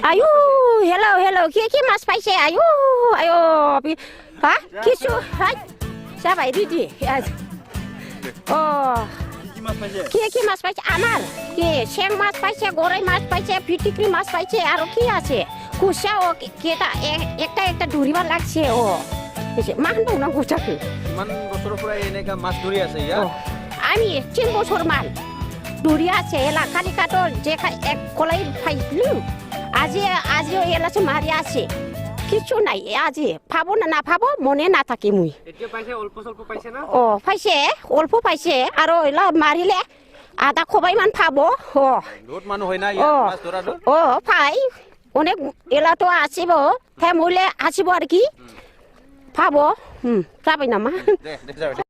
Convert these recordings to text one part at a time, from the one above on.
আয়ু হেলো কি মাছ পাইছে আয়ু আয়ো হ্যাঁ কিছু যাবাই দিদি ও কি মাছ পাইছে আমার কি শ্যাং মাছ পাইছে গরৈ মাছ পাইছে ফিটিকরি মাছ পাইছে আর কি আছে কুসা ও কেটা একটা ধরিবার লাগছে ও মান না গুছাকে মান বছর পরে এনেকা মাছ ধরি আছে ইয়া আমি 3 বছর মান ধরি আছে এলা খালি কাটো যে এক কলাই পাইলু আজিও এলাছে মারি আছে কিছু নাই আজি ভাবো না ভাবো মনে না থাকে মুই এতিয়া পাইছে অল্প স্বল্প পাইছে না ও পাইছে অল্প পাইছে আর এলা মারিলে আধা খবাই মান পাবো ও বহুত মানুহ হয় না ইয়া মাছ ধরাটো ও পাই অনেক এলা তো আসিব হে মুলে আসিব আর কি পাবো যাবে না মা যাবে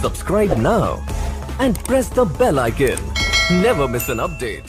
Subscribe now and press the bell icon. Never miss an update.